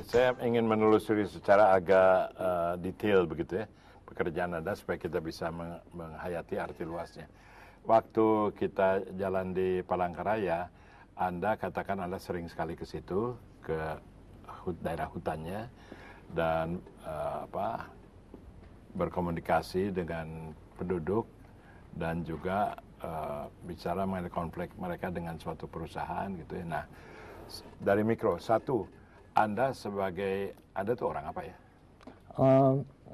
saya ingin menelusuri secara agak detail begitu ya pekerjaan Anda supaya kita bisa menghayati arti luasnya. Waktu kita jalan di Palangkaraya, Anda katakan Anda sering sekali ke situ, ke daerah hutannya, dan berkomunikasi dengan penduduk dan juga bicara mengenai konflik mereka dengan suatu perusahaan gitu ya. Nah, dari mikro, satu, Anda tuh orang apa ya?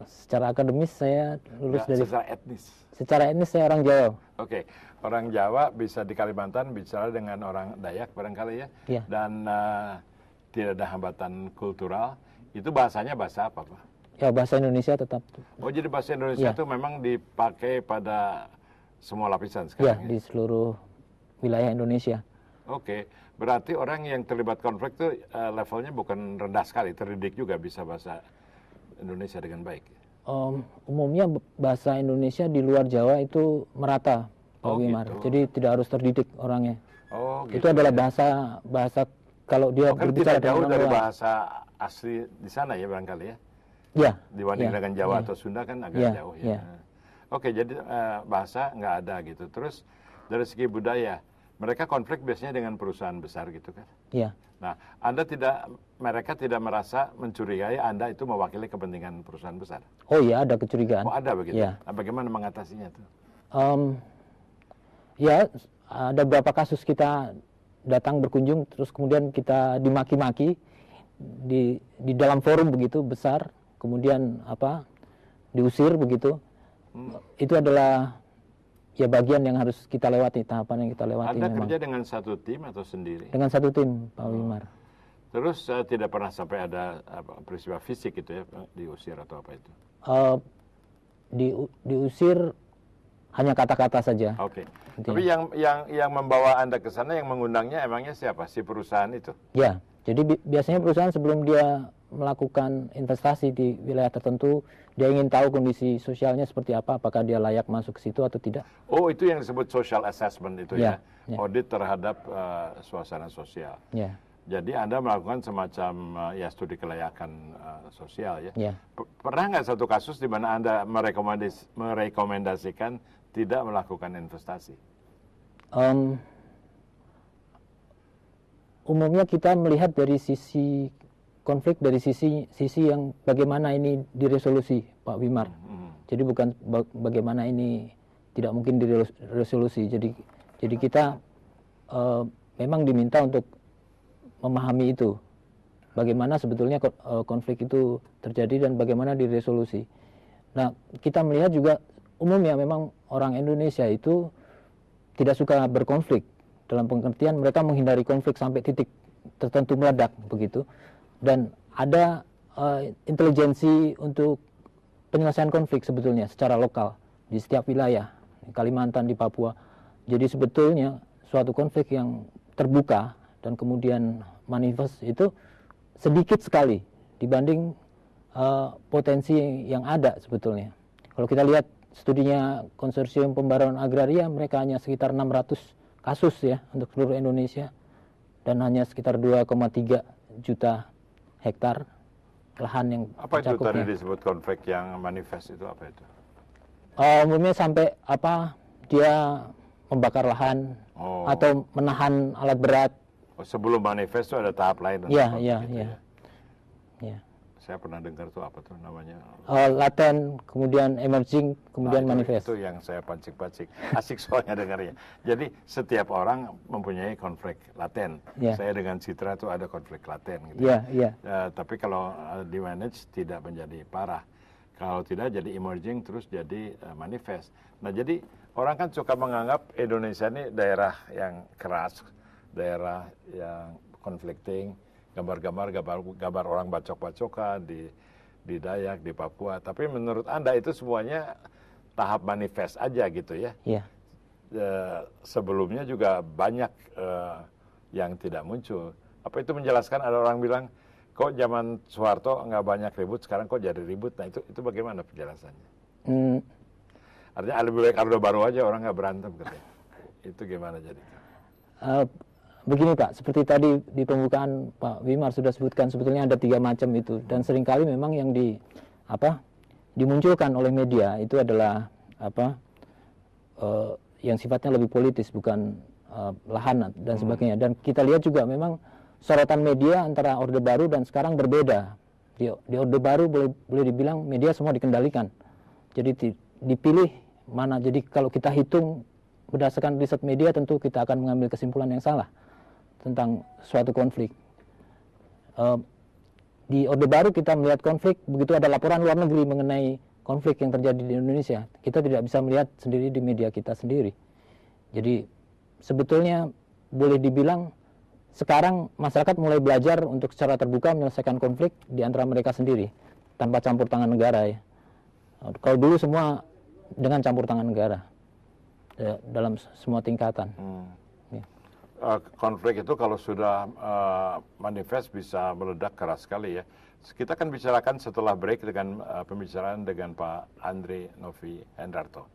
Secara akademis saya lulus dari... Secara etnis? Secara etnis saya orang Jawa. Oke, orang Jawa bisa di Kalimantan bicara dengan orang Dayak barangkali ya? Iya. Dan tidak ada hambatan kultural. Itu bahasanya bahasa apa, Pak? Ya, bahasa Indonesia tetap. Oh, jadi bahasa Indonesia itu memang dipakai pada semua lapisan sekarang? Ya, di seluruh wilayah Indonesia. Oke, berarti orang yang terlibat konflik itu levelnya bukan rendah sekali, terdidik juga bisa bahasa Indonesia dengan baik. Umumnya bahasa Indonesia di luar Jawa itu merata, Pak Wimar. Gitu. Jadi tidak harus terdidik orangnya. Oh, gitu. Itu adalah bahasa kalau dia berbicara jauh dari bahasa asli di sana ya barangkali ya? Ya. Dibanding dengan Jawa atau Sunda kan agak jauh ya. Oke, jadi bahasa nggak ada gitu. Terus dari segi budaya, mereka konflik biasanya dengan perusahaan besar gitu kan? Iya. Nah, mereka tidak merasa mencurigai Anda itu mewakili kepentingan perusahaan besar? Oh iya, ada kecurigaan. Oh ada begitu? Ya. Nah, bagaimana mengatasinya tuh? Ya, ada beberapa kasus kita datang berkunjung, terus kemudian kita dimaki-maki di dalam forum begitu besar, kemudian diusir begitu. Itu adalah ya bagian yang harus kita lewati, tahapan yang kita lewati. Anda memang. Kerja dengan satu tim atau sendiri? Dengan satu tim, Pak Wimar. Terus tidak pernah sampai ada peristiwa fisik gitu ya, diusir atau apa itu? Diusir hanya kata-kata saja. Oke. Tapi yang membawa Anda ke sana, yang mengundangnya emangnya siapa? Si perusahaan itu? Ya, jadi biasanya perusahaan sebelum dia melakukan investasi di wilayah tertentu, dia ingin tahu kondisi sosialnya seperti apa, apakah dia layak masuk ke situ atau tidak. Oh, itu yang disebut social assessment itu ya? Audit terhadap suasana sosial. Ya. Jadi Anda melakukan semacam studi kelayakan sosial ya? Ya. Pernah nggak satu kasus di mana Anda merekomendasikan tidak melakukan investasi? Umumnya kita melihat dari sisi konflik, dari sisi yang bagaimana ini diresolusi, Pak Wimar. Jadi bukan bagaimana ini tidak mungkin diresolusi. Jadi kita memang diminta untuk memahami itu, bagaimana sebetulnya konflik itu terjadi dan bagaimana diresolusi. Nah, kita melihat juga umumnya memang orang Indonesia itu tidak suka berkonflik, dalam pengertian mereka menghindari konflik sampai titik tertentu meledak begitu. Dan ada intelijensi untuk penyelesaian konflik sebetulnya secara lokal di setiap wilayah, di Kalimantan, di Papua. Jadi sebetulnya suatu konflik yang terbuka dan kemudian manifest itu sedikit sekali dibanding potensi yang ada sebetulnya. Kalau kita lihat studinya Konsorsium Pembaruan Agraria, mereka hanya sekitar 600 kasus ya untuk seluruh Indonesia dan hanya sekitar 2,3 juta hektar lahan yang apa itu tadi disebut konflik yang manifest itu apa itu? Umumnya sampai dia membakar lahan atau menahan alat berat. Sebelum manifest itu ada tahap lain. Iya. Saya pernah dengar tuh apa tuh namanya? Laten, kemudian emerging, kemudian manifest. Itu yang saya pancing-pancing. Asik soalnya dengarnya. Jadi setiap orang mempunyai konflik laten. Saya dengan Citra tuh ada konflik laten. Gitu. Tapi kalau di manage tidak menjadi parah. Kalau tidak jadi emerging terus jadi manifest. Nah jadi orang kan suka menganggap Indonesia ini daerah yang keras, daerah yang conflicting. Gambar orang bacok-bacokan di Dayak, di Papua. Tapi menurut Anda itu semuanya tahap manifest aja gitu ya? Iya. Sebelumnya juga banyak yang tidak muncul. Apa itu menjelaskan ada orang bilang, kok zaman Soeharto nggak banyak ribut, sekarang kok jadi ribut? Nah itu bagaimana penjelasannya? Artinya lebih baik Orde Baru aja orang nggak berantem katanya. Itu gimana jadi? begini Pak, seperti tadi di pembukaan Pak Wimar sudah sebutkan, sebetulnya ada 3 macam itu, dan seringkali memang yang dimunculkan oleh media itu adalah yang sifatnya lebih politis, bukan lahan dan sebagainya. Dan kita lihat juga memang sorotan media antara Orde Baru dan sekarang berbeda. Di Orde Baru boleh dibilang media semua dikendalikan. Jadi dipilih mana. Jadi kalau kita hitung berdasarkan riset media, tentu kita akan mengambil kesimpulan yang salah tentang suatu konflik. Di Orde Baru kita melihat konflik, begitu ada laporan luar negeri mengenai konflik yang terjadi di Indonesia, kita tidak bisa melihat sendiri di media kita sendiri. Jadi sebetulnya boleh dibilang sekarang masyarakat mulai belajar untuk secara terbuka menyelesaikan konflik di antara mereka sendiri, tanpa campur tangan negara ya. Kalau dulu semua dengan campur tangan negara dalam semua tingkatan. Ya. Konflik itu kalau sudah manifest bisa meledak keras sekali ya. Kita akan bicarakan setelah break dengan pembicaraan dengan Pak Andre Novi Hendarto.